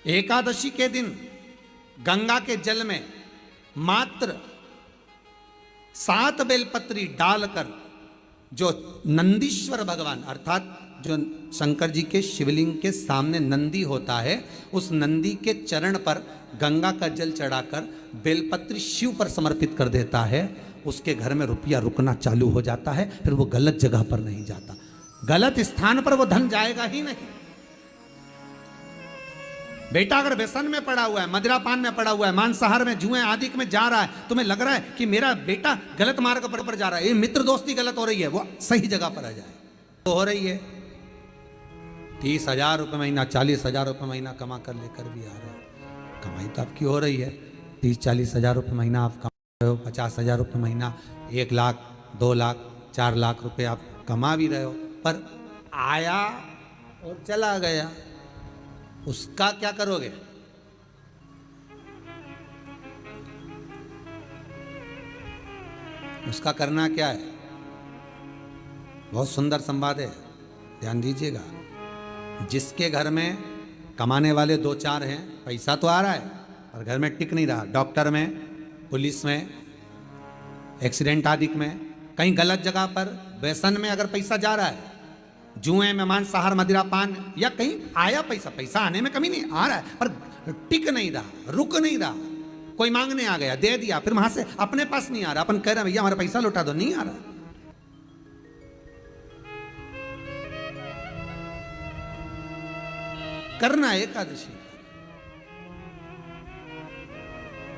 एकादशी के दिन गंगा के जल में मात्र 7 बेलपत्री डालकर जो नंदीश्वर भगवान अर्थात जो शंकर जी के शिवलिंग के सामने नंदी होता है, उस नंदी के चरण पर गंगा का जल चढ़ाकर बेलपत्री शिव पर समर्पित कर देता है, उसके घर में रुपया रुकना चालू हो जाता है। फिर वो गलत जगह पर नहीं जाता, गलत स्थान पर वो धन जाएगा ही नहीं। बेटा अगर व्यसन में पड़ा हुआ है, मदिरा पान में पड़ा हुआ है, मांसाहार में, जुए आदि में जा रहा है, तुम्हें लग रहा है कि मेरा बेटा गलत मार्ग पर जा रहा है, ये मित्र दोस्ती गलत हो रही है, वो सही जगह पर आ जाए तो हो रही है। 30,000 रुपये महीना, 40,000 रुपये महीना कमा कर लेकर भी आ रहे हो, कमाई तो आपकी हो रही है। 30-40 हज़ार रुपये महीना आप कमा रहे हो, 50,000 रुपये महीना, 1 लाख, 2 लाख, 4 लाख रुपये आप कमा भी रहे हो, पर आया और चला गया, उसका क्या करोगे? उसका करना क्या है? बहुत सुंदर संवाद है, ध्यान दीजिएगा। जिसके घर में कमाने वाले 2-4 हैं, पैसा तो आ रहा है पर घर में टिक नहीं रहा, डॉक्टर में, पुलिस में, एक्सीडेंट आदि में, कहीं गलत जगह पर व्यसन में अगर पैसा जा रहा है, जुए में, मांसाहार, मदिरा पान, या कहीं आया पैसा, पैसा आने में कमी नहीं, आ रहा है पर टिक नहीं रहा, रुक नहीं रहा, कोई मांगने आ गया, दे दिया, फिर वहां से अपने पास नहीं आ रहा, अपन कह रहे हैं भैया हमारा पैसा लौटा दो, नहीं आ रहा। करना है एकादशी।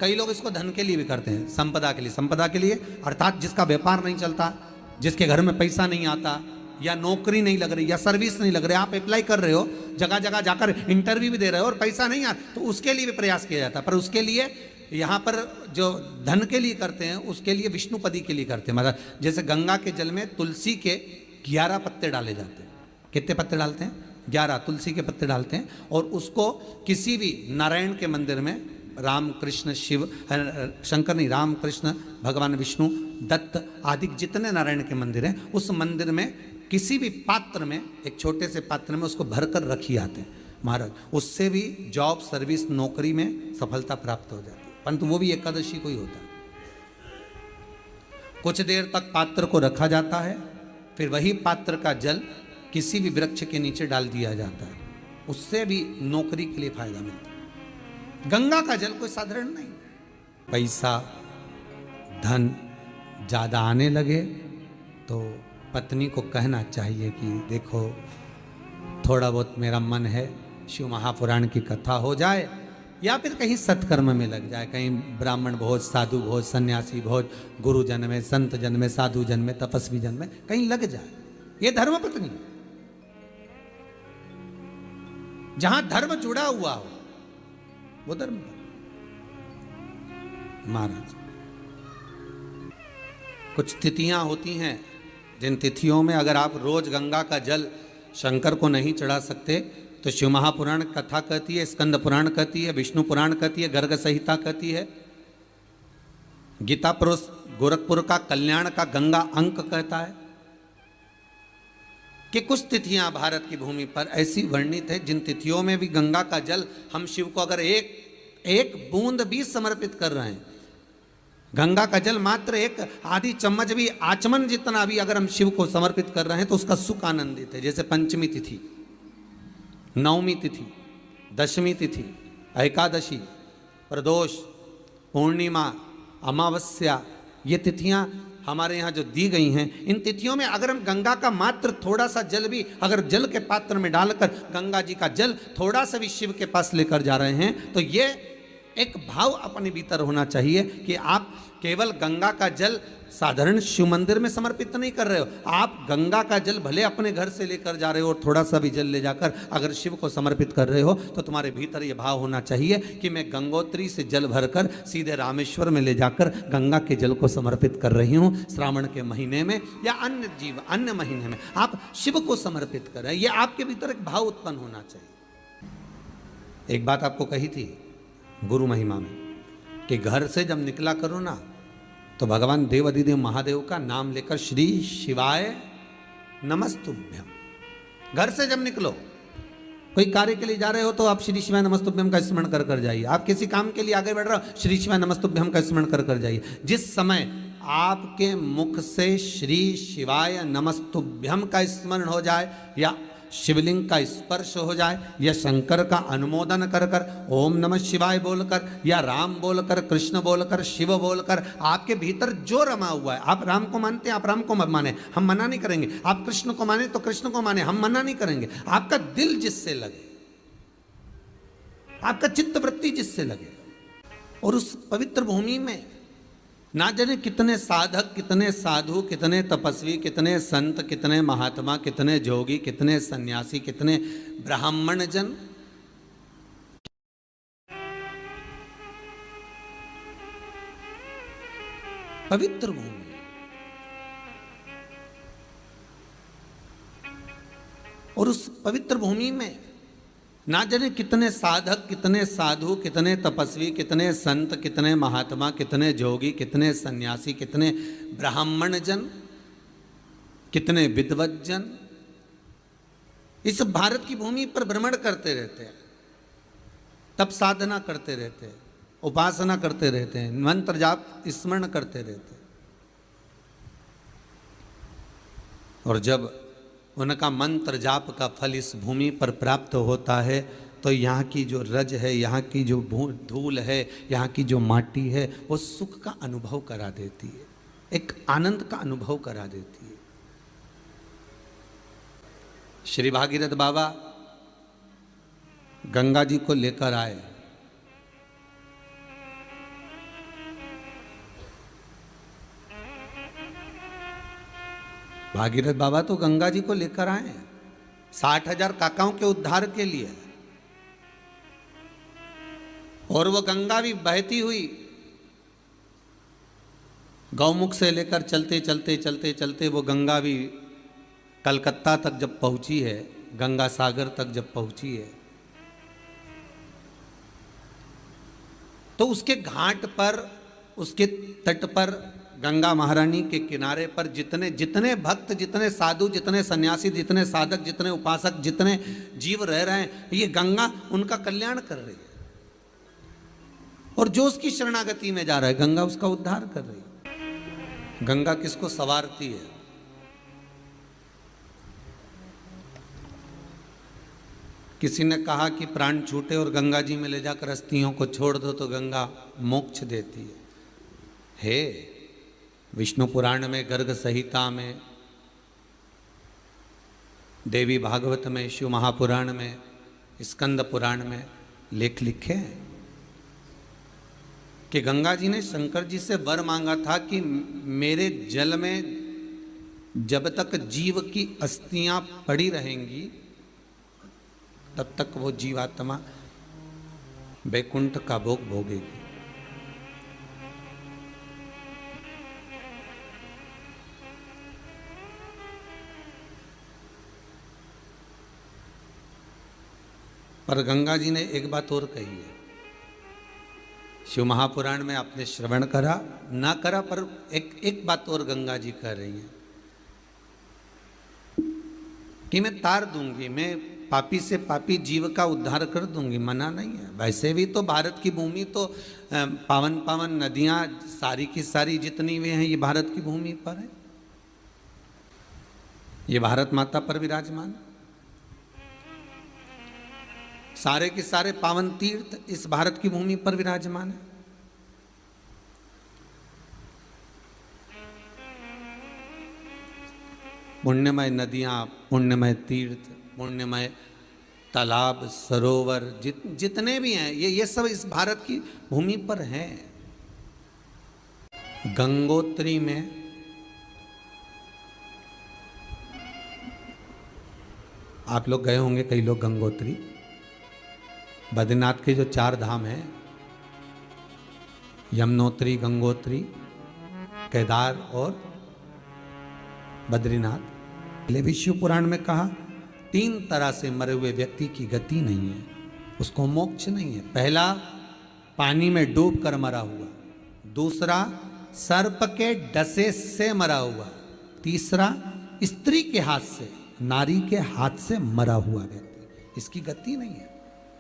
कई लोग इसको धन के लिए भी करते हैं, संपदा के लिए, संपदा के लिए अर्थात जिसका व्यापार नहीं चलता, जिसके घर में पैसा नहीं आता, या नौकरी नहीं लग रही, या सर्विस नहीं लग रही, आप अप्लाई कर रहे हो, जगह जगह जाकर इंटरव्यू भी दे रहे हो और पैसा नहीं आ, तो उसके लिए भी प्रयास किया जाता है। पर उसके लिए यहाँ पर जो धन के लिए करते हैं, उसके लिए विष्णुपदी के लिए करते हैं। मतलब जैसे गंगा के जल में तुलसी के 11 पत्ते डाले जाते हैं। कितने पत्ते डालते हैं? 11 तुलसी के पत्ते डालते हैं, और उसको किसी भी नारायण के मंदिर में, राम कृष्ण शिव, शंकर नहीं, राम कृष्ण भगवान विष्णु, दत्त आदि जितने नारायण के मंदिर हैं, उस मंदिर में किसी भी पात्र में, एक छोटे से पात्र में उसको भरकर रखी आते हैं महाराज। उससे भी जॉब, सर्विस, नौकरी में सफलता प्राप्त हो जाती है, परंतु वो भी एकादशी को ही होता है। कुछ देर तक पात्र को रखा जाता है, फिर वही पात्र का जल किसी भी वृक्ष के नीचे डाल दिया जाता है, उससे भी नौकरी के लिए फायदा मिलता है। गंगा का जल कोई साधारण नहीं। पैसा, धन ज्यादा आने लगे तो पत्नी को कहना चाहिए कि देखो थोड़ा बहुत मेरा मन है, शिव महापुराण की कथा हो जाए, या फिर कहीं सत्कर्म में लग जाए, कहीं ब्राह्मण भोज, साधु भोज, सन्यासी भोज, गुरु जन में, संत जन में, साधु जन में, तपस्वी जन में कहीं लग जाए। ये धर्म पत्नी, जहां धर्म जुड़ा हुआ हो वो धर्म। महाराज कुछ तिथियां होती हैं, जिन तिथियों में अगर आप रोज गंगा का जल शंकर को नहीं चढ़ा सकते तो शिव महापुराण कथा कहती है, स्कंद पुराण कहती है, विष्णु पुराण कहती है, गर्ग संहिता कहती है, गीता पुरुष गोरखपुर का कल्याण का गंगा अंक कहता है कि कुछ तिथियां भारत की भूमि पर ऐसी वर्णित है जिन तिथियों में भी गंगा का जल हम शिव को अगर एक बूंद भी समर्पित कर रहे हैं, गंगा का जल मात्र एक आधी चम्मच भी, आचमन जितना भी अगर हम शिव को समर्पित कर रहे हैं तो उसका सुख आनंदित है। जैसे पंचमी तिथि, नवमी तिथि, दशमी तिथि, एकादशी, प्रदोष, पूर्णिमा, अमावस्या, ये तिथियां हमारे यहाँ जो दी गई हैं, इन तिथियों में अगर हम गंगा का मात्र थोड़ा सा जल भी अगर जल के पात्र में डालकर गंगा जी का जल थोड़ा सा भी शिव के पास लेकर जा रहे हैं, तो ये एक भाव अपने भीतर होना चाहिए कि आप केवल गंगा का जल साधारण शिव मंदिर में समर्पित नहीं कर रहे हो, आप गंगा का जल भले अपने घर से लेकर जा रहे हो और थोड़ा सा भी जल ले जाकर अगर शिव को समर्पित कर रहे हो, तो तुम्हारे भीतर ये भाव होना चाहिए कि मैं गंगोत्री से जल भरकर सीधे रामेश्वर में ले जाकर गंगा के जल को समर्पित कर रही हूँ। श्रावण के महीने में या अन्य महीने में आप शिव को समर्पित कर रहे हैं, ये आपके भीतर एक भाव उत्पन्न होना चाहिए। एक बात आपको कही थी गुरु महिमा में कि घर से जब निकला करो ना, तो भगवान देवाधिदेव महादेव का नाम लेकर श्री शिवाय नमस्तुभ्यम, घर से जब निकलो कोई कार्य के लिए जा रहे हो तो आप श्री शिवाय नमस्तुभ्यम का स्मरण कर कर जाइए। आप किसी काम के लिए आगे बढ़ रहे हो, श्री शिवाय नमस्तुभ्यम का स्मरण कर कर जाइए। जिस समय आपके मुख से श्री शिवाय नमस्तुभ्यम का स्मरण हो जाए, या शिवलिंग का स्पर्श हो जाए, या शंकर का अनुमोदन कर कर ओम नमः शिवाय बोलकर, या राम बोलकर, कृष्ण बोलकर, शिव बोलकर, आपके भीतर जो रमा हुआ है, आप राम को मानते हैं आप राम को माने, हम मना नहीं करेंगे। आप कृष्ण को माने तो कृष्ण को माने, हम मना नहीं करेंगे। आपका दिल जिससे लगे, आपका चित्त वृत्ति जिससे लगे, और उस पवित्र भूमि में ना जाने कितने साधक, कितने साधु, कितने तपस्वी, कितने संत, कितने महात्मा, कितने जोगी, कितने सन्यासी, कितने ब्राह्मण जन पवित्र भूमि, और उस पवित्र भूमि में ना जाने कितने साधक, कितने साधु, कितने तपस्वी, कितने संत, कितने महात्मा, कितने जोगी, कितने सन्यासी, कितने ब्राह्मण जन, कितने विद्वत जन इस भारत की भूमि पर भ्रमण करते रहते हैं, तप साधना करते रहते हैं, उपासना करते रहते हैं, मंत्र जाप स्मरण करते रहते हैं। और जब उनका मंत्र जाप का फल इस भूमि पर प्राप्त होता है तो यहाँ की जो रज है, यहाँ की जो धूल है, यहाँ की जो माटी है, वो सुख का अनुभव करा देती है, एक आनंद का अनुभव करा देती है। श्री भागीरथ बाबा गंगा जी को लेकर आए। भागीरथ बाबा तो गंगा जी को लेकर आए 60,000 काकाओं के उद्धार के लिए, और वो गंगा भी बहती हुई गौमुख से लेकर चलते चलते चलते चलते वो गंगा भी कलकत्ता तक जब पहुंची है, गंगा सागर तक जब पहुंची है, तो उसके घाट पर, उसके तट पर, गंगा महारानी के किनारे पर जितने जितने भक्त, जितने साधु, जितने सन्यासी, जितने साधक, जितने उपासक, जितने जीव रह रहे हैं, ये गंगा उनका कल्याण कर रही है। और जो उसकी शरणागति में जा रहा है, गंगा उसका उद्धार कर रही है। गंगा किसको संवारती है? किसी ने कहा कि प्राण छूटे और गंगा जी में ले जाकर अस्थियों को छोड़ दो तो गंगा मोक्ष देती है। विष्णु पुराण में, गर्ग संहिता में, देवी भागवत में, शिव महापुराण में, स्कंद पुराण में लेख लिखे हैं कि गंगा जी ने शंकर जी से वर मांगा था कि मेरे जल में जब तक जीव की अस्थियां पड़ी रहेंगी तब तक वो जीवात्मा वैकुंठ का भोग भोगेगी। पर गंगा जी ने एक बात और कही है, शिव महापुराण में आपने श्रवण करा ना करा, पर एक बात और गंगा जी कह रही हैं कि मैं तार दूंगी, मैं पापी से पापी जीव का उद्धार कर दूंगी, मना नहीं है। वैसे भी तो भारत की भूमि तो पावन पावन नदियां सारी की सारी जितनी भी हैं ये भारत की भूमि पर है, ये भारत माता पर विराजमान, सारे के सारे पावन तीर्थ इस भारत की भूमि पर विराजमान है। पुण्यमय नदियां, पुण्यमय तीर्थ, पुण्यमय तालाब, सरोवर जितने भी हैं ये सब इस भारत की भूमि पर हैं। गंगोत्री में आप लोग गए होंगे, कई लोग गंगोत्री, बद्रीनाथ के जो 4 धाम हैं, यमुनोत्री, गंगोत्री, केदार और बद्रीनाथ, विष्णु पुराण में कहा 3 तरह से मरे हुए व्यक्ति की गति नहीं है, उसको मोक्ष नहीं है। पहला पानी में डूब कर मरा हुआ, दूसरा सर्प के डसे से मरा हुआ, तीसरा स्त्री के हाथ से, नारी के हाथ से मरा हुआ व्यक्ति, इसकी गति नहीं है,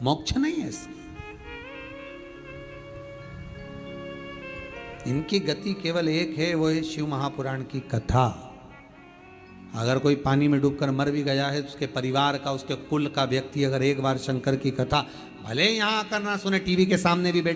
मोक्ष नहीं है इसकी। इनकी गति केवल एक है, वो है शिव महापुराण की कथा। अगर कोई पानी में डूबकर मर भी गया है, उसके परिवार का, उसके कुल का व्यक्ति अगर एक बार शंकर की कथा भले यहाँ आकर ना सुने, टीवी के सामने भी बैठ